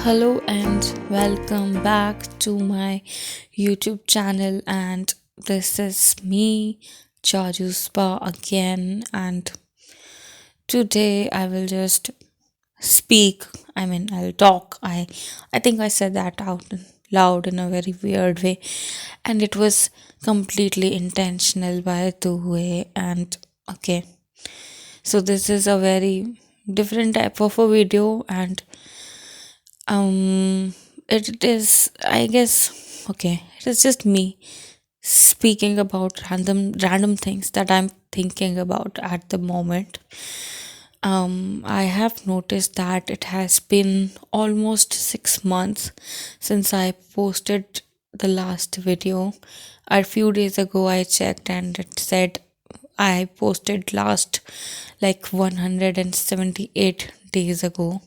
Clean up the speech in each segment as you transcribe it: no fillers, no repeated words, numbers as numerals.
Hello and welcome back to my YouTube channel, and this is me, Chaju Spa again. And today I will just speak. I'll talk. I think I said that out loud in a very weird way, and it was completely intentional by the way. And okay, so this is a very different type of a video, and um it is, I guess, okay, it is just me speaking about random things that I'm thinking about at the moment. I have noticed that it has been almost 6 months since I posted the last video. A few days ago I checked and it said I posted last like 178 days ago,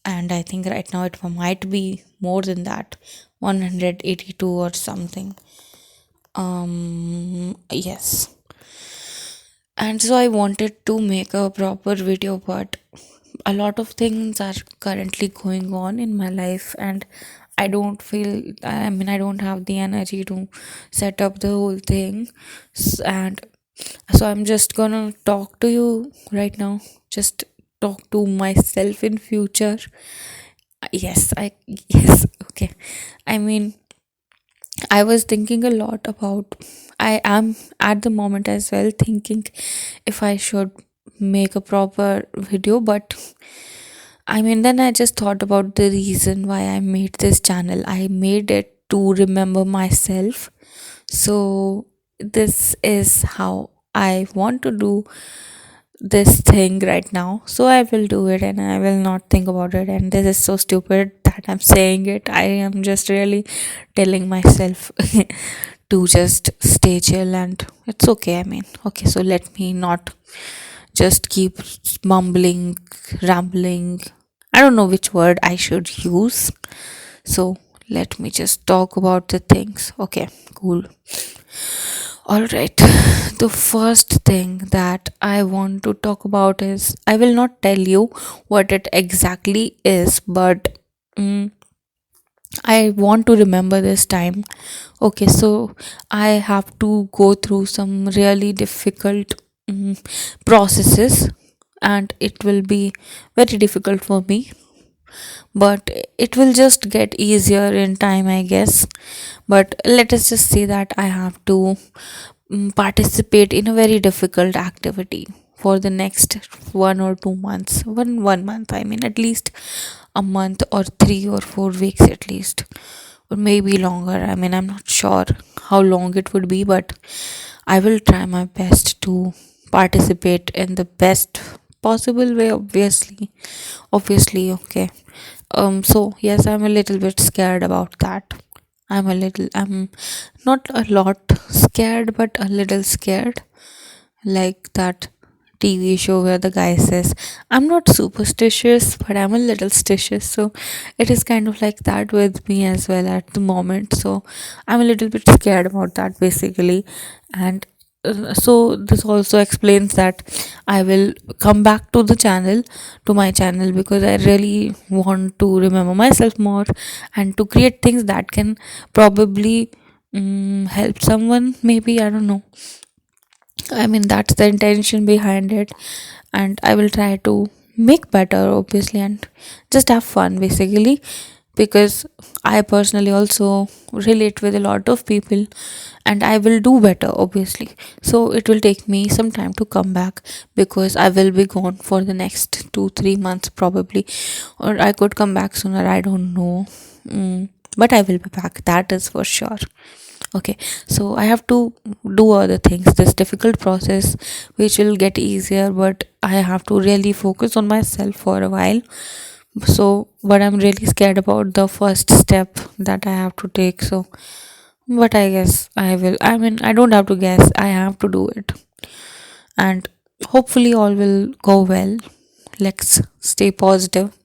and I think right now it might be more than that, 182 or something. Yes. And so I wanted to make a proper video, but a lot of things are currently going on in my life, and I don't have the energy to set up the whole thing. And so I'm just gonna talk to you right now, just talk to myself in future. Yes, okay. I mean, I was thinking a lot about, I am at the moment as well thinking if I should make a proper video, but then I just thought about the reason why I made this channel. I made it to remember myself. So this is how I want to do this thing right now. So I will do it and I will not think about it. And this is so stupid that I'm saying it. I am just really telling myself to just stay chill, and it's okay. Okay, so let me not just keep mumbling, rambling. I don't know which word I should use. So let me just talk about the things. Okay, cool. All right. The first thing that I want to talk about is, I will not tell you what it exactly is, but I want to remember this time. Okay, so I have to go through some really difficult processes, and it will be very difficult for me, but it will just get easier in time, I guess. But let us just say that I have to participate in a very difficult activity for the next 1 or 2 months, one month, at least a month or 3 or 4 weeks at least, or maybe longer. I'm not sure how long it would be, but I will try my best to participate in the best possible way, obviously. Okay. So yes, I'm a little bit scared about that. I'm not a lot scared, but a little scared, like that TV show where the guy says, I'm not superstitious, but I'm a little stitious. So it is kind of like that with me as well at the moment. So I'm a little bit scared about that basically. And so this also explains that I will come back to the channel, to my channel, because I really want to remember myself more and to create things that can probably help someone, maybe. I don't know. That's the intention behind it, and I will try to make better, obviously, and just have fun basically, because I personally also relate with a lot of people, and I will do better, obviously. So it will take me some time to come back, because I will be gone for the next 2-3 months probably, or I could come back sooner, I don't know. But I will be back, that is for sure. Okay, so I have to do other things, this difficult process which will get easier, but I have to really focus on myself for a while. So but I'm really scared about the first step that I have to take. So but I guess I will. I don't have to guess, I have to do it, and hopefully all will go well. Let's stay positive,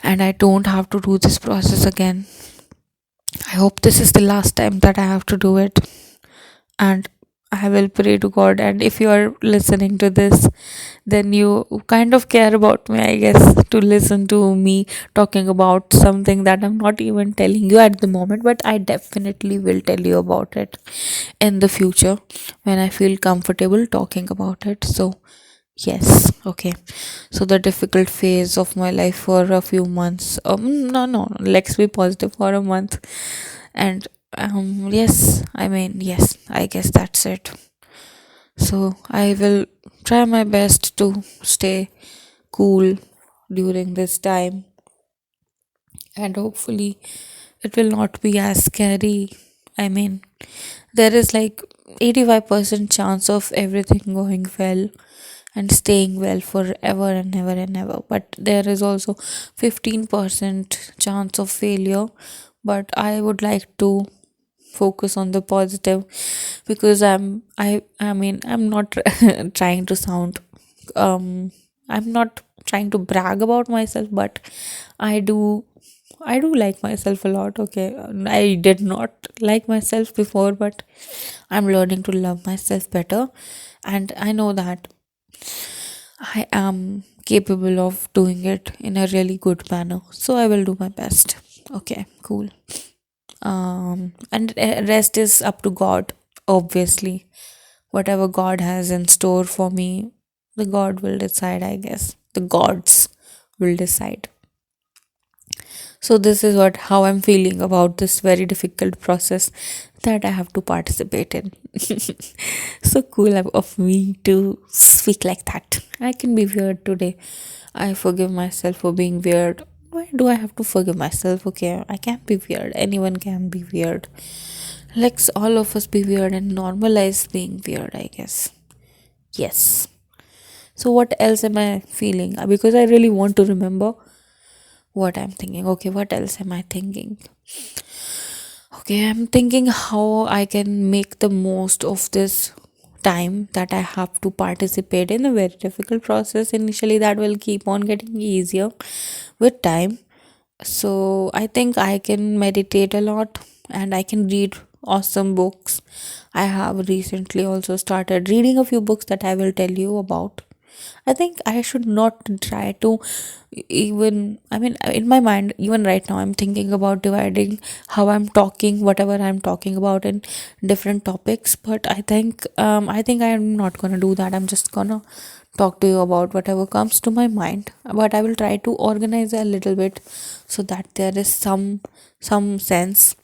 and I don't have to do this process again. I hope this is the last time that I have to do it, and I will pray to God. And if you are listening to this, then you kind of care about me, I guess, to listen to me talking about something that I'm not even telling you at the moment, but I definitely will tell you about it in the future when I feel comfortable talking about it. So, yes, okay. So, the difficult phase of my life for a few months. No, let's be positive, for a month. And yes, I mean, yes, I guess that's it. So, I will try my best to stay cool during this time, and hopefully it will not be as scary. I mean, there is like 85% chance of everything going well and staying well forever and ever and ever, but there is also 15% chance of failure. But I would like to focus on the positive, because I mean, I'm not trying to sound um I'm not trying to brag about myself, but i do I do like myself a lot. Okay, I did not like myself before, but I'm learning to love myself better, and I know that I am capable of doing it in a really good manner, so I will do my best. Okay, cool. And rest is up to God, obviously. Whatever God has in store for me, the God will decide, I guess. The gods will decide. So this is what how I'm feeling about this very difficult process that I have to participate in. So cool of me to speak like that. I can be weird today. I forgive myself for being weird. Why do I have to forgive myself? Okay, I can be weird. Anyone can be weird. Let's all of us be weird and normalize being weird, I guess. Yes. So what else am I feeling? Because I really want to remember what I'm thinking. Okay, what else am I thinking? Okay, I'm thinking how I can make the most of this time that I have to participate in a very difficult process. Initially, that will keep on getting easier with time. So, I think I can meditate a lot and I can read awesome books. I have recently also started reading a few books that I will tell you about. I think I should not try to even, I mean, in my mind, even right now, I'm thinking about dividing how I'm talking, whatever I'm talking about in different topics. But I think I'm not gonna do that. I'm just gonna talk to you about whatever comes to my mind. But I will try to organize a little bit so that there is some sense.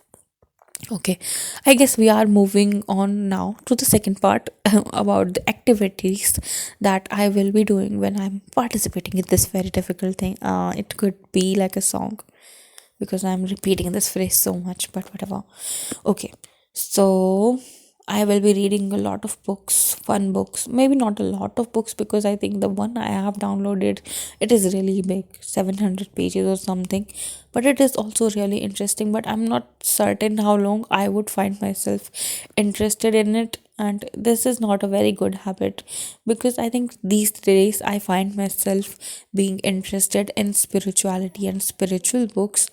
Okay, I guess we are moving on now to the second part about the activities that I will be doing when I'm participating in this very difficult thing. It could be like a song, because I'm repeating this phrase so much, but whatever. Okay, so I will be reading a lot of books, fun books. Maybe not a lot of books, because I think the one I have downloaded, it is really big, 700 pages or something. But it is also really interesting. But I'm not certain how long I would find myself interested in it. And this is not a very good habit, because I think these days I find myself being interested in spirituality and spiritual books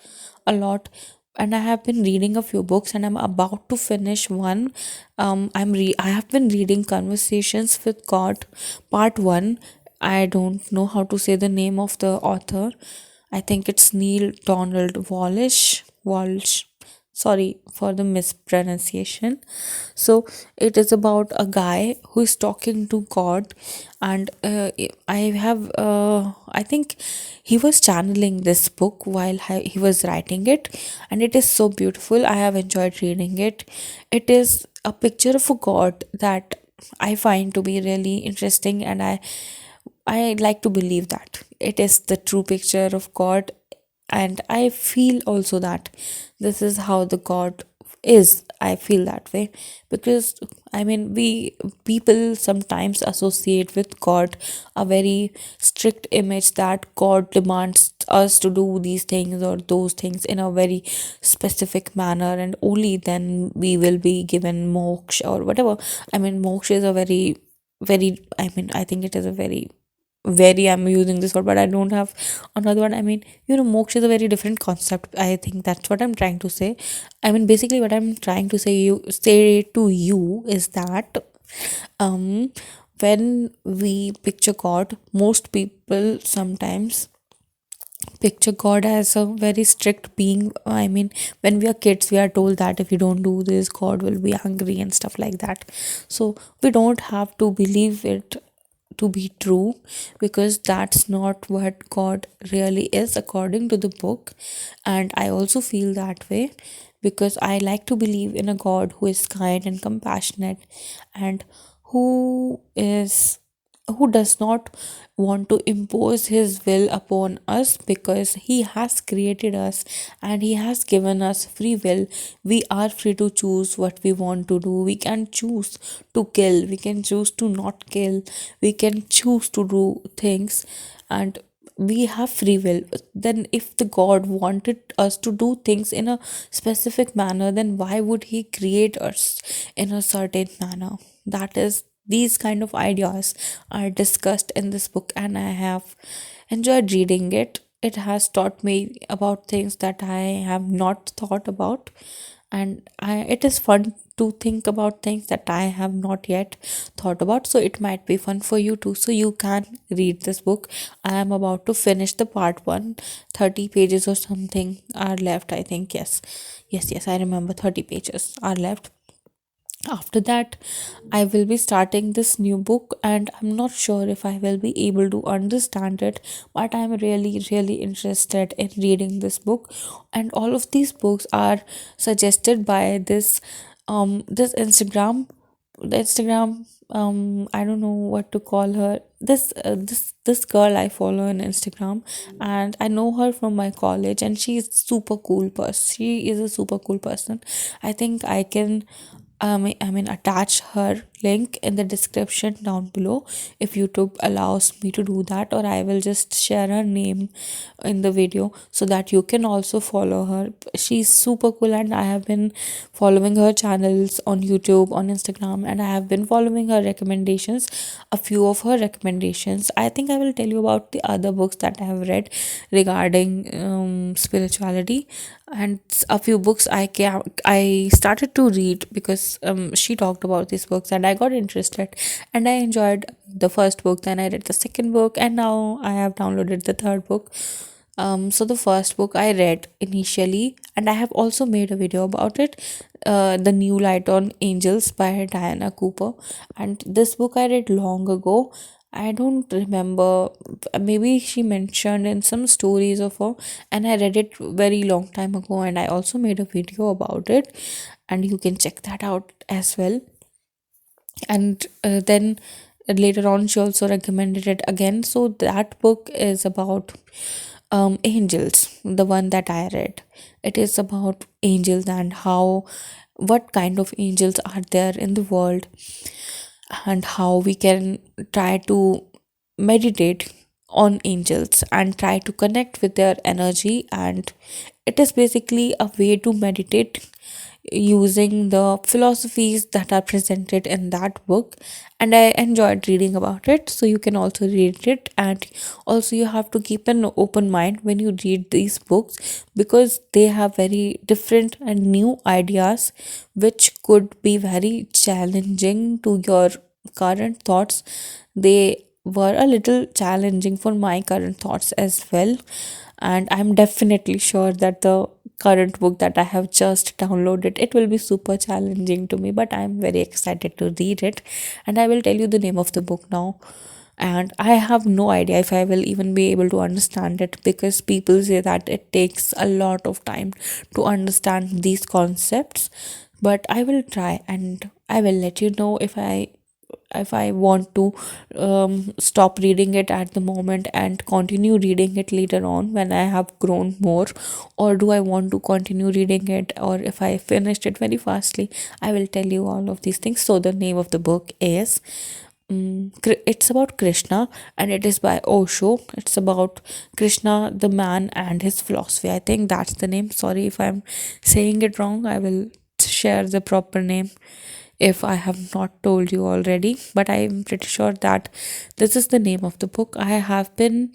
a lot. And I have been reading a few books, and I'm about to finish one. I have been reading Conversations with God, part 1. I don't know how to say the name of the author. I think it's Neil Donald Walsh. Sorry for the mispronunciation. So it is about a guy who is talking to God, and I think he was channeling this book while he was writing it, and it is so beautiful. I have enjoyed reading it. It is a picture of a God that I find to be really interesting, and I like to believe that it is the true picture of God. And I feel also that this is how the God is. I feel that way, because I mean, we people sometimes associate with God a very strict image that God demands us to do these things or those things in a very specific manner, and only then we will be given moksha or whatever. I mean, moksha is a very, I mean, I think it is a very, I'm using this word, but I don't have another one. I mean, moksha is a very different concept. I think that's what I'm trying to say. I mean, basically what I'm trying to say to you is that um when we picture God, most people sometimes picture God as a very strict being. I mean, when we are kids, we are told that if you don't do this, God will be angry and stuff like that. So we don't have to believe it to be true, because that's not what God really is according to the book. And I also feel that way, because I like to believe in a God who is kind and compassionate, and who is who does not want to impose his will upon us, because he has created us and he has given us free will. We are free to choose what we want to do. We can choose to kill, we can choose to not kill, we can choose to do things, and we have free will. Then if the God wanted us to do things in a specific manner, then why would he create us in a certain manner? That is, these kind of ideas are discussed in this book, and I have enjoyed reading it. It has taught me about things that I have not thought about, and it is fun to think about things that I have not yet thought about. So it might be fun for you too. So you can read this book. I am about to finish the part one. 30 pages or something are left, I think. Yes, yes, I remember 30 pages are left. After that, I will be starting this new book, and I'm not sure if I will be able to understand it, but I'm really interested in reading this book. And all of these books are suggested by this Instagram, I don't know what to call her. This girl I follow on Instagram, and I know her from my college, and she's super cool person. She is a super cool person. I think I can attach her link in the description down below if YouTube allows me to do that, or I will just share her name in the video so that you can also follow her. She's super cool, and I have been following her channels on YouTube, on Instagram, and I have been following her recommendations, a few of her recommendations. I think I will tell you about the other books that I have read regarding spirituality, and a few books I started to read because she talked about these books, and I got interested, and I enjoyed the first book. Then I read the second book, and now I have downloaded the third book. So the first book I read initially, and I have also made a video about it, The New Light on Angels by Diana Cooper. And this book I read long ago. I don't remember, maybe she mentioned in some stories of her, and I read it very long time ago, and I also made a video about it, and you can check that out as well. And then later on she also recommended it again. So that book is about angels, the one that I read. It is about angels and how, what kind of angels are there in the world, and how we can try to meditate on angels and try to connect with their energy. And it is basically a way to meditate using the philosophies that are presented in that book, and I enjoyed reading about it. So you can also read it, and also you have to keep an open mind when you read these books, because they have very different and new ideas which could be very challenging to your current thoughts. They were a little challenging for my current thoughts as well, and I'm definitely sure that the current book that I have just downloaded, it will be super challenging to me, but I'm very excited to read it. And I will tell you the name of the book now, and I have no idea if I will even be able to understand it, because people say that it takes a lot of time to understand these concepts. But I will try, and I will let you know if I want to stop reading it at the moment and continue reading it later on when I have grown more, or do I want to continue reading it, or if I finished it very fastly. I will tell you all of these things. So the name of the book is it's about Krishna, and it is by Osho. It's about Krishna, the man, and his philosophy. I think that's the name. Sorry if I'm saying it wrong. I will share the proper name if I have not told you already, but I'm pretty sure that this is the name of the book. I have been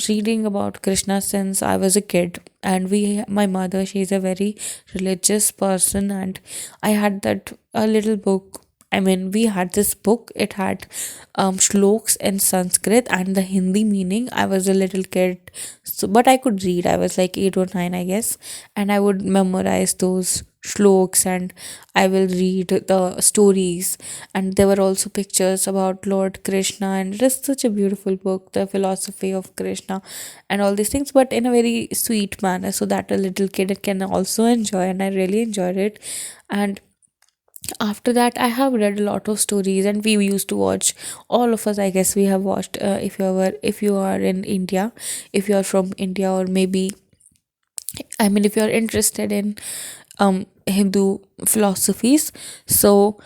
reading about Krishna since I was a kid, and my mother, she's a very religious person, and I had that a little book I mean, we had this book. It had shloks in Sanskrit and the Hindi meaning. I was a little kid, so but I could read. I was like 8 or 9, I guess, and I would memorize those shloks, and I will read the stories. And there were also pictures about Lord Krishna, and it is such a beautiful book, the philosophy of Krishna, and all these things, but in a very sweet manner, so that a little kid can also enjoy. And I really enjoyed it. And after that, I have read a lot of stories, and we used to watch, all of us, I guess, we have watched, if you are in India, if you are from India, or maybe, I mean, if you are interested in Hindu philosophies. So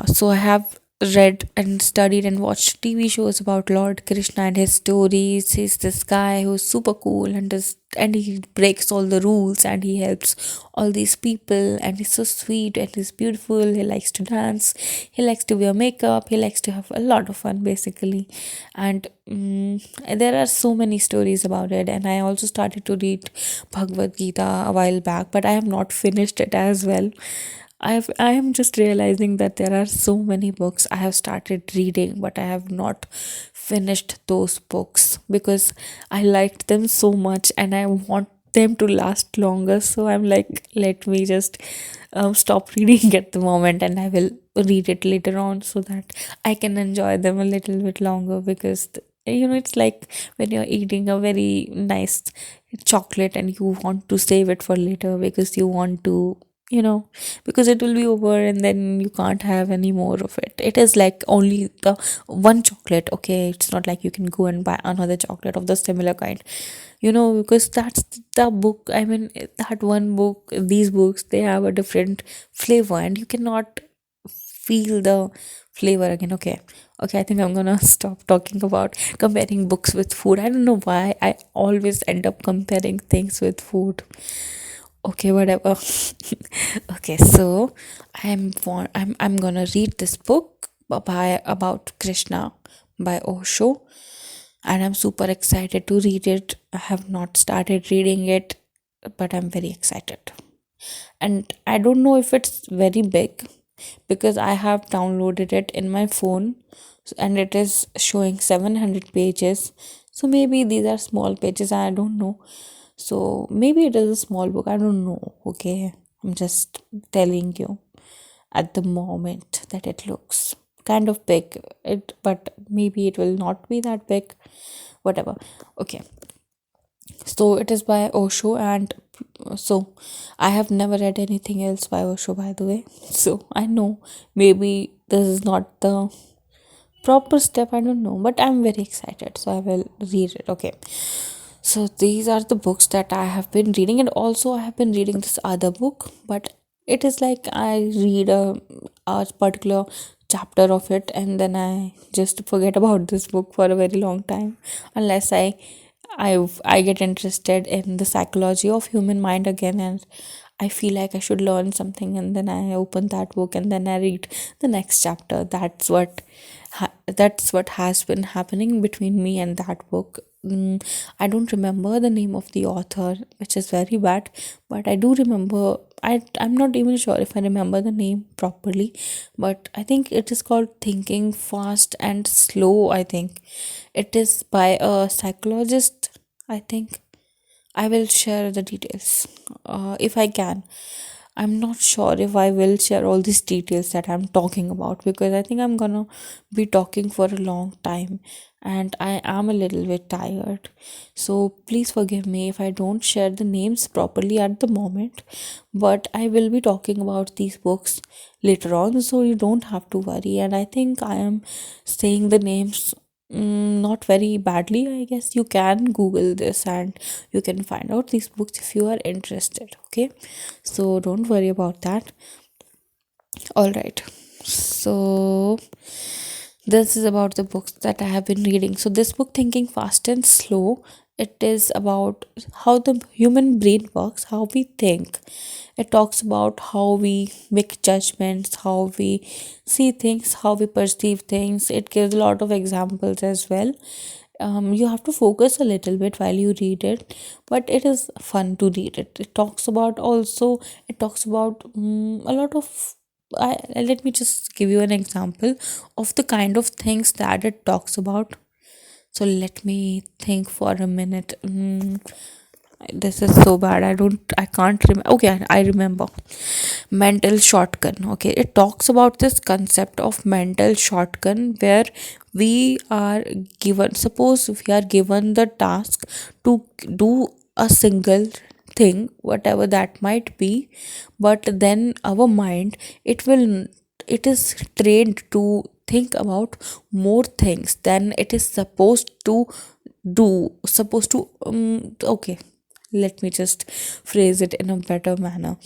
so I have read and studied and watched TV shows about Lord Krishna and his stories. He's this guy who's super cool, and he breaks all the rules, and he helps all these people, and he's so sweet, and he's beautiful. He likes to dance, he likes to wear makeup, he likes to have a lot of fun, basically. And there are so many stories about it. And I also started to read Bhagavad Gita a while back, but I have not finished it as well. I am just realizing that there are so many books I have started reading, but I have not finished those books because I liked them so much and I want them to last longer. So I'm like, let me just stop reading at the moment, and I will read it later on so that I can enjoy them a little bit longer. Because it's like when you're eating a very nice chocolate and you want to save it for later because you want to, you know because it will be over and then you can't have any more of it. It is like only the one chocolate, okay? It's not like you can go and buy another chocolate of the similar kind, because that's the book. I mean, that one book, these books, they have a different flavor and you cannot feel the flavor again. Okay, I think I'm gonna stop talking about comparing books with food. I don't know why I always end up comparing things with food. Okay, whatever. Okay, so I'm gonna read this book by about Krishna by Osho, and I'm super excited to read it. I have not started reading it, but I'm very excited. And I don't know if it's very big because I have downloaded it in my phone, and it is showing 700 pages. So maybe these are small pages, I don't know. So maybe it is a small book, I don't know. Okay, I'm just telling you at the moment that it looks kind of big, but maybe it will not be that big, whatever. Okay, so it is by Osho, and so I have never read anything else by Osho, by the way. So I know maybe this is not the proper step, I don't know, but I'm very excited, so I will read it. Okay, so these are the books that I have been reading, and also I have been reading this other book, but it is like I read a particular chapter of it and then I just forget about this book for a very long time, unless I get interested in the psychology of human mind again, and I feel like I should learn something, and then I open that book and then I read the next chapter. That's what has been happening between me and that book. I don't remember the name of the author, which is very bad, but I do remember. I'm not even sure if I remember the name properly, but I think it is called Thinking Fast and Slow. I think it is by a psychologist, I think. I will share the details if I can. I'm not sure if I will share all these details that I'm talking about because I think I'm gonna be talking for a long time and I am a little bit tired. So please forgive me if I don't share the names properly at the moment, but I will be talking about these books later on, so you don't have to worry. And I think I am saying the names not very badly. I guess you can Google this and you can find out these books if you are interested. Okay, so don't worry about that. All right, so this is about the books that I have been reading. So this book, Thinking Fast and Slow, it is about how the human brain works, how we think. It talks about how we make judgments, how we see things, how we perceive things. It gives a lot of examples as well. You have to focus a little bit while you read it, but it is fun to read it. It talks about a lot of let me just give you an example of the kind of things that it talks about. So let me think for a minute. This is so bad. I can't remember. Okay, I remember. Mental shotgun. Okay, it talks about this concept of mental shotgun where we are given, suppose we are given the task to do a single thing, whatever that might be, but then our mind, it is trained to think about more things than it is supposed to okay, let me just phrase it in a better manner.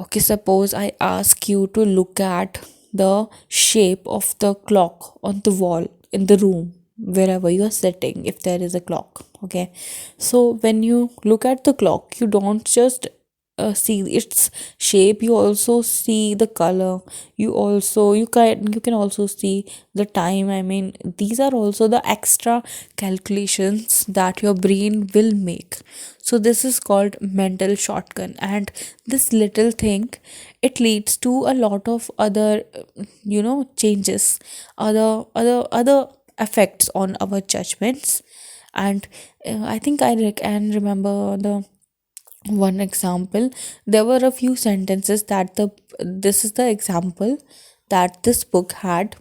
Okay, suppose I ask you to look at the shape of the clock on the wall in the room wherever you are sitting, if there is a clock. Okay, so when you look at the clock, you don't just see its shape, you also see the color, you can also see the time. I mean, these are also the extra calculations that your brain will make. So this is called mental shotgun, and this little thing, it leads to a lot of other changes, other effects on our judgments. And I think can remember the one example. There were a few sentences that the this is the example that this book had.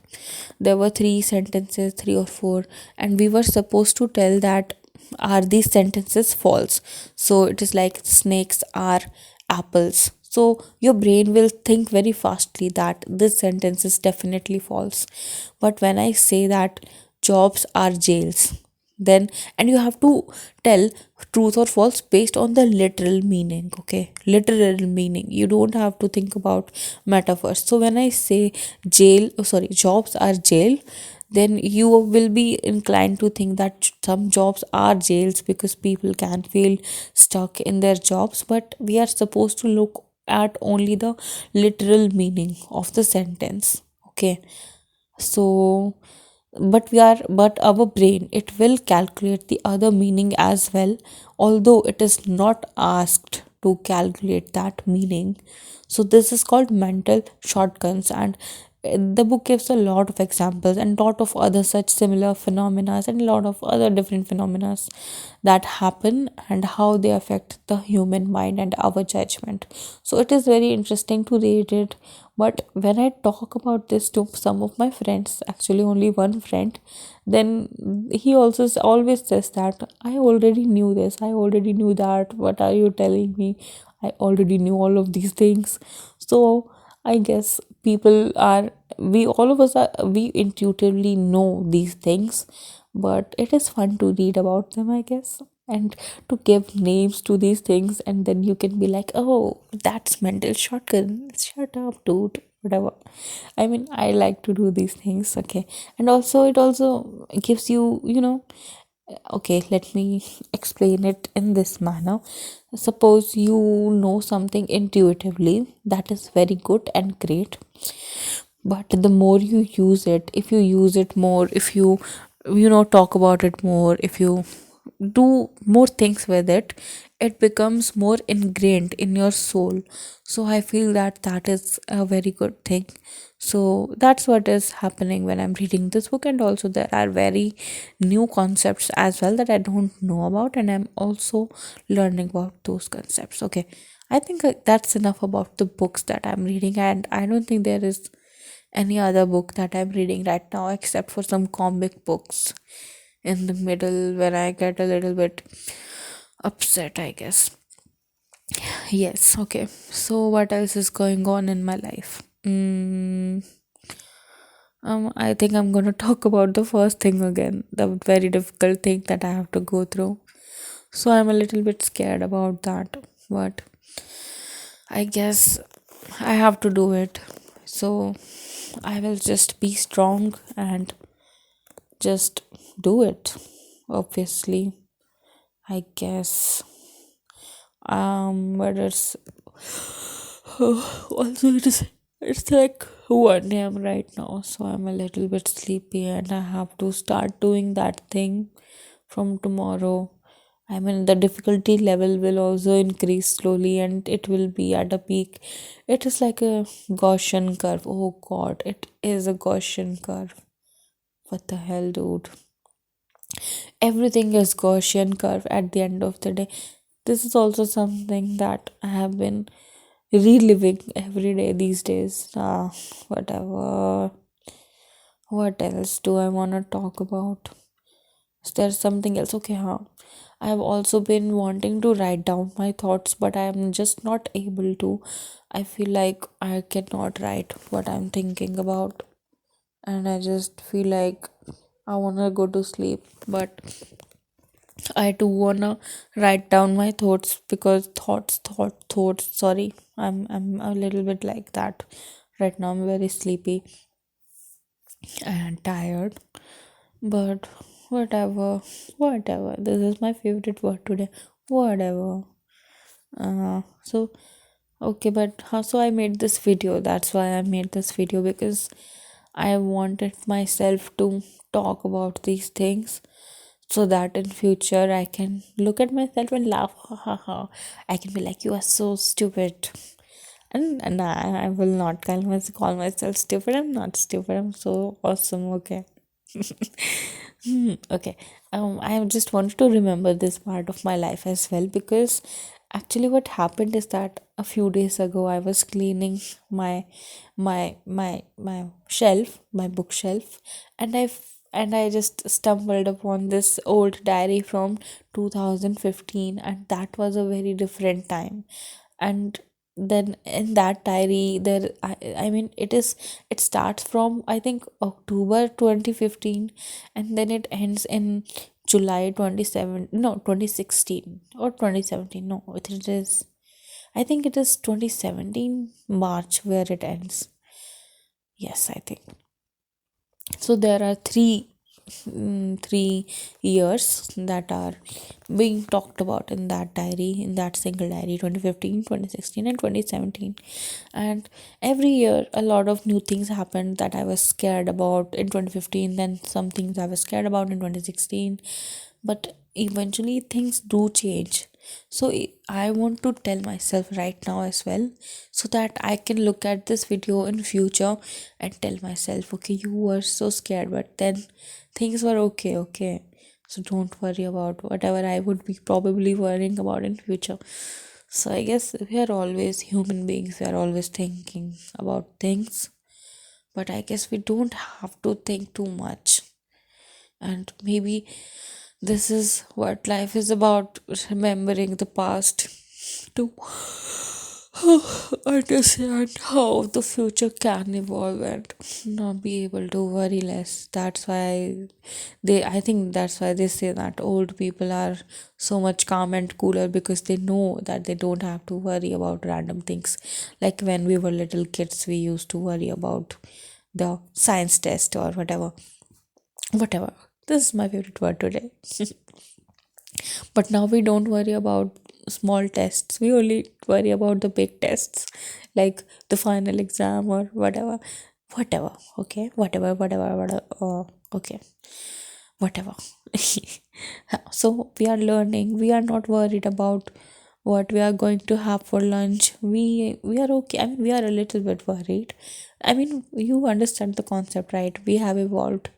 There were three sentences, three or four, and we were supposed to tell that are these sentences false. So it is like snakes are apples. So your brain will think very fastly that this sentence is definitely false. But when I say that jobs are jails, then, and you have to tell truth or false based on the literal meaning. Okay, literal meaning, you don't have to think about metaphors. So when I say jobs are jail, then you will be inclined to think that some jobs are jails because people can feel stuck in their jobs, but we are supposed to look at only the literal meaning of the sentence. Okay, so but our brain, it will calculate the other meaning as well, although it is not asked to calculate that meaning. So this is called mental shortcuts, and the book gives a lot of examples and lot of other such similar phenomena and a lot of other different phenomena that happen and how they affect the human mind and our judgment. So it is very interesting to read it. But when I talk about this to some of my friends, actually only one friend, then he also always says that I already knew this, I already knew that, what are you telling me, I already knew all of these things. So I guess people are, we all of us are, we intuitively know these things, but it is fun to read about them, I guess, and to give names to these things, and then you can be like, oh, that's mental shotgun, shut up, dude, whatever. I mean, I like to do these things. Okay, and also it also gives you, okay, let me explain it in this manner. Suppose you know something intuitively, that is very good and great, but the more you use it, if you use it more, if you talk about it more, if you do more things with it, it becomes more ingrained in your soul. So I feel that that is a very good thing. So that's what is happening when I'm reading this book. And also there are very new concepts as well that I don't know about, and I'm also learning about those concepts. Okay, I think that's enough about the books that I'm reading, and I don't think there is any other book that I'm reading right now except for some comic books in the middle when I get a little bit upset, I guess. Yes, okay. So, what else is going on in my life? I think I'm gonna talk about the first thing again, the very difficult thing that I have to go through. So, I'm a little bit scared about that, but I guess I have to do it. So, I will just be strong and just do it. Obviously, I guess. But it's also it's like 1 a.m. right now, so I'm a little bit sleepy, and I have to start doing that thing from tomorrow. I mean, the difficulty level will also increase slowly and it will be at a peak. It is like a Gaussian curve. Oh god, it is a Gaussian curve. What the hell, dude? Everything is Gaussian curve at the end of the day. This is also something that I have been reliving every day these days. Whatever. What else do I want to talk about? Is there something else? Okay, huh? I have also been wanting to write down my thoughts, but I am just not able to. I feel like I cannot write what I'm thinking about, and I just feel like I wanna go to sleep. But I do wanna write down my thoughts because thoughts. Sorry, I'm a little bit like that right now. I'm very sleepy and tired. But whatever. This is my favorite word today. Whatever. So okay, but how so I made this video. That's why I made this video because I wanted myself to talk about these things so that in future I can look at myself and laugh. Ha ha ha. I can be like, you are so stupid. And I will not call myself stupid. I'm not stupid. I'm so awesome. Okay. Okay. I just wanted to remember this part of my life as well because actually what happened is that a few days ago I was cleaning my shelf, my bookshelf, and I just stumbled upon this old diary from 2015, and that was a very different time. And then in that diary there I mean it starts from I think October 2015, and then it ends in July 27, no, 2016 or 2017. No, it is, I think it is 2017 March where it ends. Yes, I think so. There are three years that are being talked about in that diary, in that single diary: 2015, 2016, and 2017. And every year a lot of new things happened that I was scared about in 2015, then some things I was scared about in 2016, but eventually things do change. So I want to tell myself right now as well, so that I can look at this video in future and tell myself, okay, you were so scared, but then things were okay. So don't worry about whatever I would be probably worrying about in future. So I guess we are always human beings, we are always thinking about things, but I guess we don't have to think too much. And maybe this is what life is about, remembering the past to understand how the future can evolve and not be able to worry less. That's why I think that's why they say that old people are so much calm and cooler, because they know that they don't have to worry about random things. Like when we were little kids, we used to worry about the science test or whatever. This is my favorite word today. But now we don't worry about small tests. We only worry about the big tests, like the final exam or whatever. Whatever. Okay. Whatever. Okay. Whatever. So we are learning. We are not worried about what we are going to have for lunch. We are okay. I mean, we are a little bit worried. I mean, you understand the concept, right? We have evolved.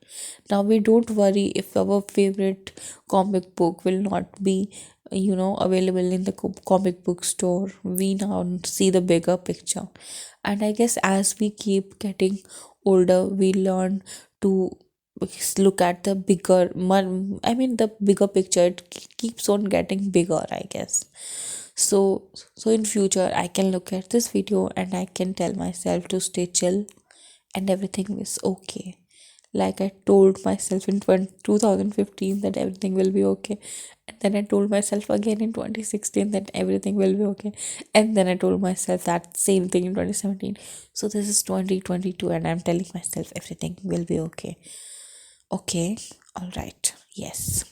Now we don't worry if our favorite comic book will not be, available in the comic book store. We now see the bigger picture. And I guess as we keep getting older, we learn to look at the I mean, the bigger picture. It keeps on getting bigger, I guess. So in future I can look at this video and I can tell myself to stay chill and everything is okay. Like I told myself in 2015 that everything will be okay, and then I told myself again in 2016 that everything will be okay, and then I told myself that same thing in 2017. So this is 2022 and I'm telling myself everything will be okay. Okay, all right, yes.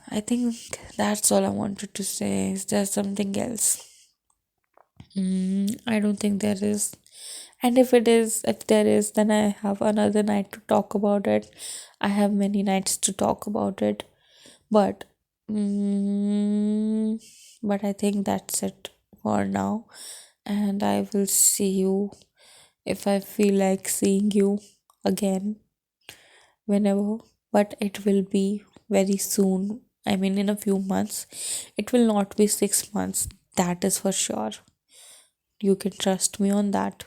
I think that's all I wanted to say. Is there something else? I don't think there is. And if there is, then I have another night to talk about it. I have many nights to talk about it. But Mm, but I think that's it for now. And I will see you if I feel like seeing you again whenever. But it will be very soon. I mean, in a few months. It will not be 6 months. That is for sure. You can trust me on that.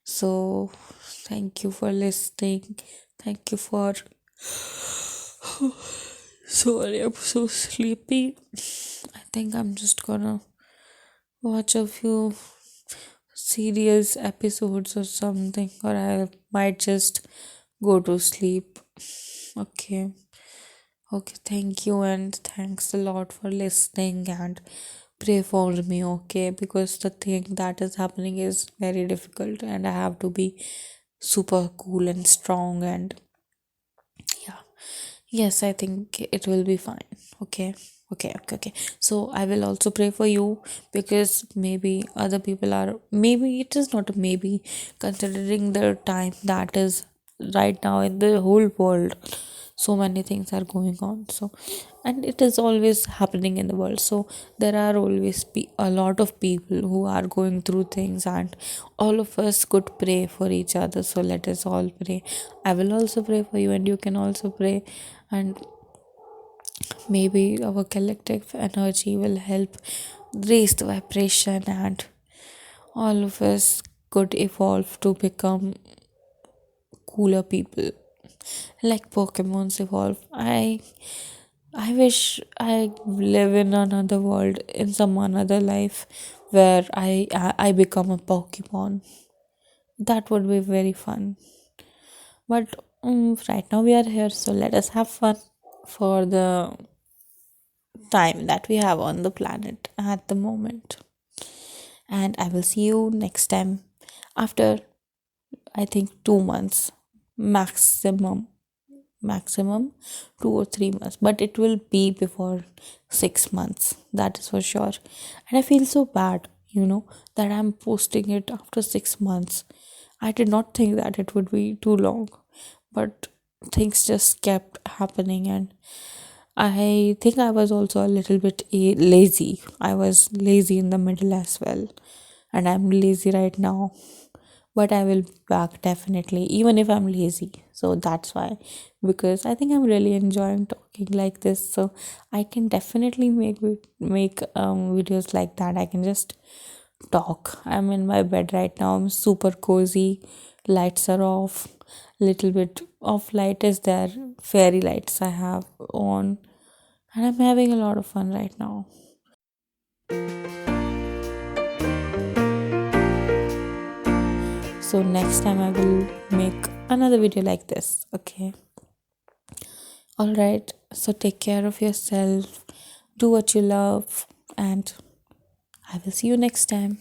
So, thank you for listening. Thank you for. Sorry, I'm so sleepy. I think I'm just gonna watch a few serious episodes or something, or I might just go to sleep. Okay. Okay, thank you, and thanks a lot for listening, and pray for me, okay? Because the thing that is happening is very difficult, and I have to be super cool and strong, and yeah. Yes, I think it will be fine. Okay. Okay. So I will also pray for you, because maybe other people are, maybe it is not a maybe, considering the time that is right now in the whole world. So many things are going on. So, and it is always happening in the world. So there are always a lot of people who are going through things, and all of us could pray for each other. So let us all pray. I will also pray for you, and you can also pray, and maybe our collective energy will help raise the vibration, and all of us could evolve to become cooler people like Pokemons evolve. I wish I live in another world, in some another life, where I become a Pokemon. That would be very fun. But right now we are here, so let us have fun for the time that we have on the planet at the moment. And I will see you next time after, I think, 2 months maximum. Maximum 2 or 3 months, but it will be before 6 months, that is for sure. And I feel so bad, that I'm posting it after 6 months. I did not think that it would be too long, but things just kept happening, and I think I was also a little bit lazy. I was lazy in the middle as well, and I'm lazy right now. But I will be back definitely, even if I'm lazy. So that's why, because I think I'm really enjoying talking like this. So I can definitely make videos like that. I can just talk. I'm in my bed right now. I'm super cozy. Lights are off. Little bit of light is there. Fairy lights I have on, and I'm having a lot of fun right now. So next time I will make another video like this. Okay. All right. So take care of yourself. Do what you love, and I will see you next time.